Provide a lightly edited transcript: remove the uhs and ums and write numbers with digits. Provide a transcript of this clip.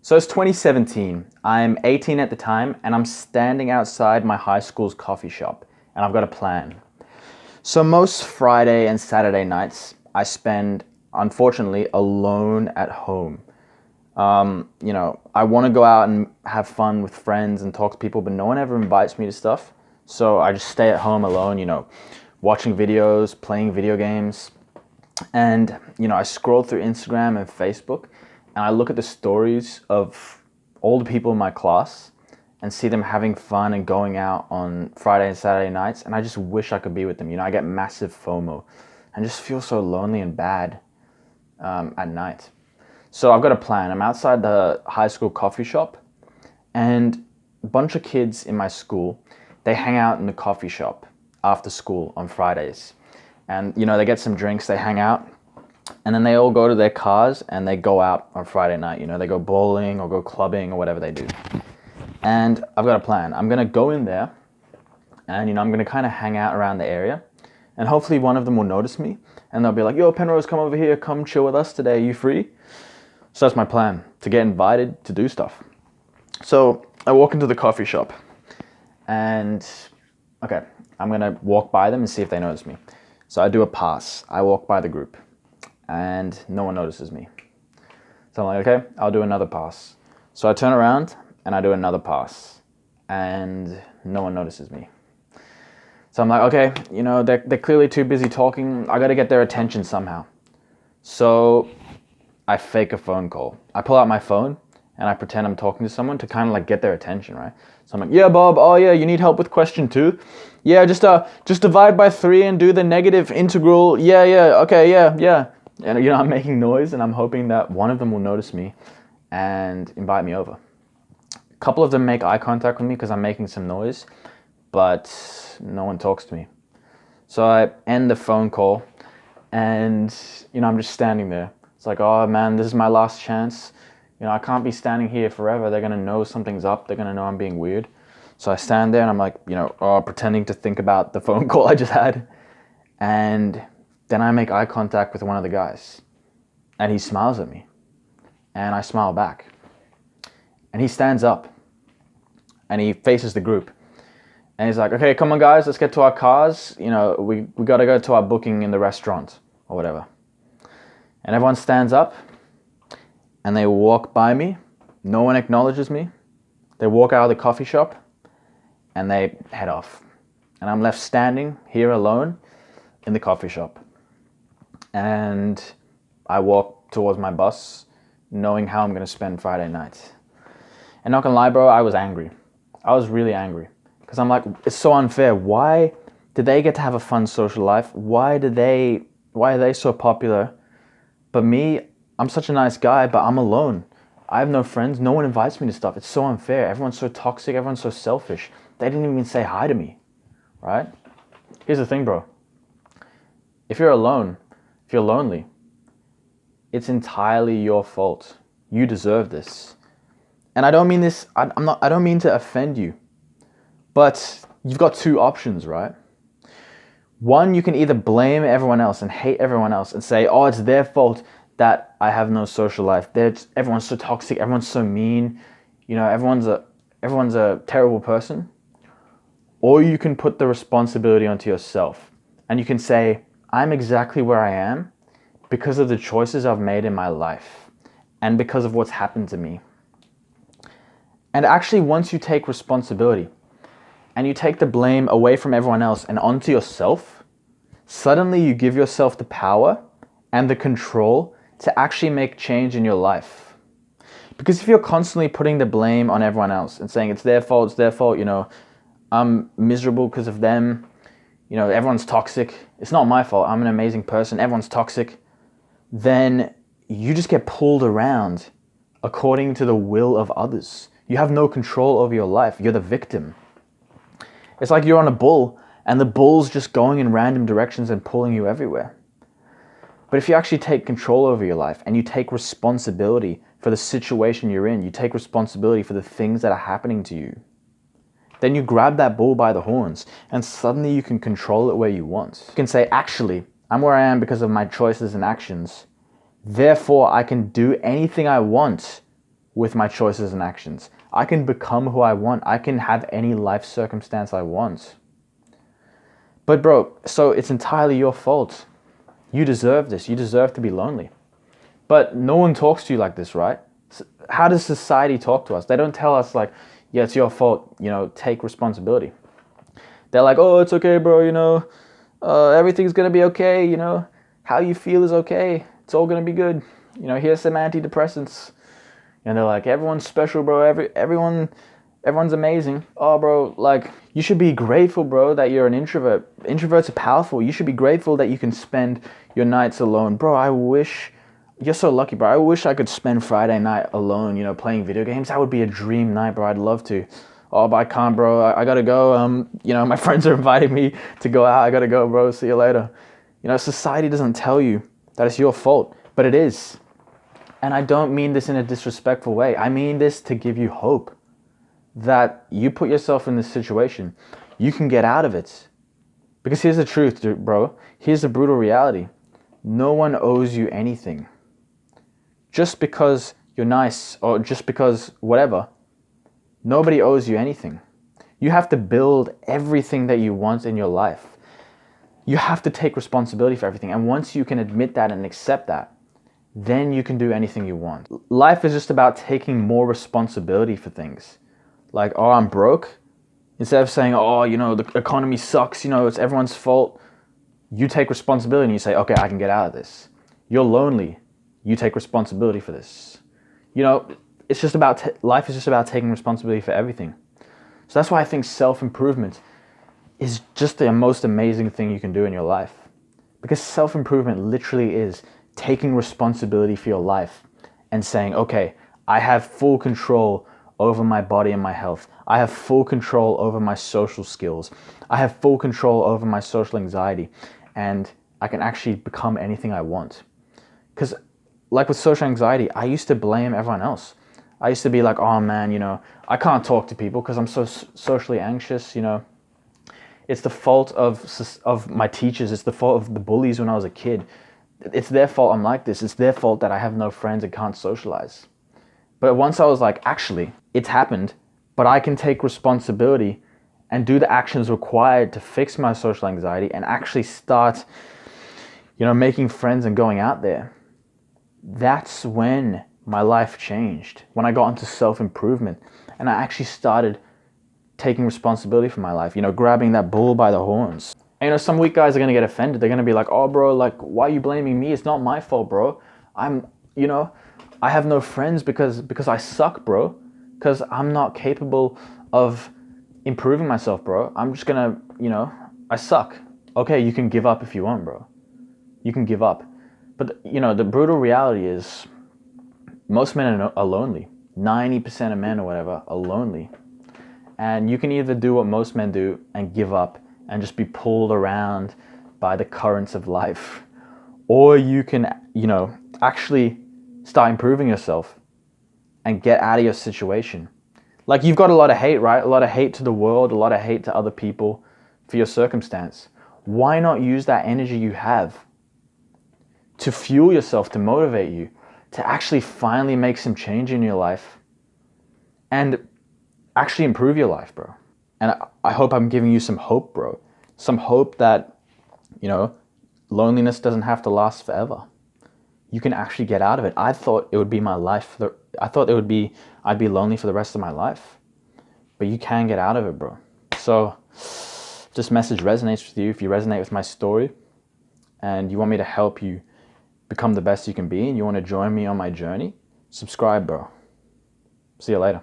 So it's 2017. I'm 18 at the time, and I'm standing outside my high school's coffee shop, and I've got a plan. So most Friday and Saturday nights, I spend, unfortunately, alone at home. I want to go out and have fun with friends and talk to people, but no one ever invites me to stuff. So I just stay at home alone, watching videos, playing video games. And, I scroll through Instagram and Facebook, and I look at the stories of all the people in my class and see them having fun and going out on Friday and Saturday nights, and I just wish I could be with them. I get massive FOMO and just feel so lonely and bad at night. So I've got a plan. I'm outside the high school coffee shop, and a bunch of kids in my school, they hang out in the coffee shop after school on Fridays. And, they get some drinks, they hang out, and then they all go to their cars and they go out on Friday night. They go bowling or go clubbing or whatever they do. And I've got a plan. I'm going to go in there and, I'm going to kind of hang out around the area. And hopefully one of them will notice me and they'll be like, yo, Penrose, come over here. Come chill with us today. Are you free? So that's my plan, to get invited to do stuff. So I walk into the coffee shop and, okay, I'm going to walk by them and see if they notice me. So I do a pass. I walk by the group and no one notices me. So I'm like, okay, I'll do another pass. So I turn around and I do another pass and no one notices me. So I'm like, okay, they're clearly too busy talking. I got to get their attention somehow. So I fake a phone call. I pull out my phone and I pretend I'm talking to someone to kind of like get their attention, right? So I'm like, yeah, Bob, oh yeah, you need help with question 2? Yeah, just divide by 3 and do the negative integral. Yeah, okay, yeah. And I'm making noise and I'm hoping that one of them will notice me and invite me over. A couple of them make eye contact with me because I'm making some noise, but no one talks to me. So I end the phone call and, I'm just standing there. It's like, oh man, this is my last chance. I can't be standing here forever. They're going to know something's up. They're going to know I'm being weird. So I stand there and I'm like, pretending to think about the phone call I just had. And then I make eye contact with one of the guys. And he smiles at me. And I smile back. And he stands up. And he faces the group. And he's like, okay, come on guys, let's get to our cars. We got to go to our booking in the restaurant or whatever. And everyone stands up. And they walk by me. No one acknowledges me. They walk out of the coffee shop and they head off. And I'm left standing here alone in the coffee shop. And I walk towards my bus knowing how I'm going to spend Friday night. And not gonna lie, bro, I was angry. I was really angry. Because I'm like, it's so unfair. Why did they get to have a fun social life? Why are they so popular? But me, I'm such a nice guy, but I'm alone. I have no friends. No one invites me to stuff. It's so unfair. Everyone's so toxic. Everyone's so selfish. They didn't even say hi to me, right? Here's the thing, bro. If you're alone, if you're lonely, it's entirely your fault. You deserve this. And I don't mean this, I don't mean to offend you, but you've got 2 options, right? One, you can either blame everyone else and hate everyone else and say, oh, it's their fault that I have no social life. Everyone's so toxic. Everyone's so mean. Everyone's a terrible person. Or you can put the responsibility onto yourself. And you can say, I'm exactly where I am because of the choices I've made in my life and because of what's happened to me. And actually, once you take responsibility and you take the blame away from everyone else and onto yourself, suddenly you give yourself the power and the control to actually make change in your life. Because if you're constantly putting the blame on everyone else and saying it's their fault, I'm miserable because of them, everyone's toxic, it's not my fault, I'm an amazing person, everyone's toxic, then you just get pulled around according to the will of others. You have no control over your life. You're the victim. It's like you're on a bull and the bull's just going in random directions and pulling you everywhere. But if you actually take control over your life and you take responsibility for the situation you're in, you take responsibility for the things that are happening to you, then you grab that bull by the horns and suddenly you can control it where you want. You can say, actually, I'm where I am because of my choices and actions. Therefore, I can do anything I want with my choices and actions. I can become who I want. I can have any life circumstance I want. But bro, so it's entirely your fault. You deserve this. You deserve to be lonely. But no one talks to you like this, right? How does society talk to us? They don't tell us like, yeah, it's your fault, take responsibility. They're like, oh, it's okay, bro, everything's gonna be okay, how you feel is okay. It's all gonna be good. Here's some antidepressants. And they're like, everyone's special, bro. Everyone's amazing. Oh, bro, like, you should be grateful, bro, that you're an introvert. Introverts are powerful. You should be grateful that you can spend your nights alone. Bro, you're so lucky, bro. I wish I could spend Friday night alone, playing video games. That would be a dream night, bro. I'd love to. Oh, but I can't, bro. I gotta go. My friends are inviting me to go out. I gotta go, bro. See you later. Society doesn't tell you that it's your fault, but it is. And I don't mean this in a disrespectful way. I mean this to give you hope that you put yourself in this situation. You can get out of it. Because here's the truth, bro. Here's the brutal reality. No one owes you anything. Just because you're nice or just because whatever, nobody owes you anything. You have to build everything that you want in your life. You have to take responsibility for everything. And once you can admit that and accept that, then you can do anything you want. Life is just about taking more responsibility for things. Like, oh, I'm broke. Instead of saying, oh, the economy sucks, it's everyone's fault. You take responsibility and you say, okay, I can get out of this. You're lonely. You take responsibility for this. It's just about, life is just about taking responsibility for everything. So that's why I think self-improvement is just the most amazing thing you can do in your life. Because self-improvement literally is taking responsibility for your life and saying, okay, I have full control over my body and my health. I have full control over my social skills. I have full control over my social anxiety, and I can actually become anything I want. Because like with social anxiety, I used to blame everyone else. I used to be like, oh man, I can't talk to people because I'm so socially anxious, It's the fault of my teachers. It's the fault of the bullies when I was a kid. It's their fault I'm like this. It's their fault that I have no friends and can't socialize. But once I was like, actually, it's happened, but I can take responsibility and do the actions required to fix my social anxiety and actually start, making friends and going out there. That's when my life changed. When I got into self-improvement and I actually started taking responsibility for my life, grabbing that bull by the horns. And, some weak guys are going to get offended. They're going to be like, oh, bro, like, why are you blaming me? It's not my fault, bro. I have no friends because I suck, bro. Because I'm not capable of improving myself, bro. I'm just going to, I suck. Okay, you can give up if you want, bro. You can give up. But, the brutal reality is most men are lonely. 90% of men or whatever are lonely. And you can either do what most men do and give up and just be pulled around by the currents of life. Or you can, actually start improving yourself and get out of your situation. Like, you've got a lot of hate, right? A lot of hate to the world, a lot of hate to other people for your circumstance. Why not use that energy you have to fuel yourself, to motivate you, to actually finally make some change in your life and actually improve your life, bro? And I hope I'm giving you some hope, bro. Some hope that, loneliness doesn't have to last forever. You can actually get out of it. I thought it would be my life. I'd be lonely for the rest of my life. But you can get out of it, bro. So this message resonates with you. If you resonate with my story and you want me to help you become the best you can be and you want to join me on my journey, subscribe, bro. See you later.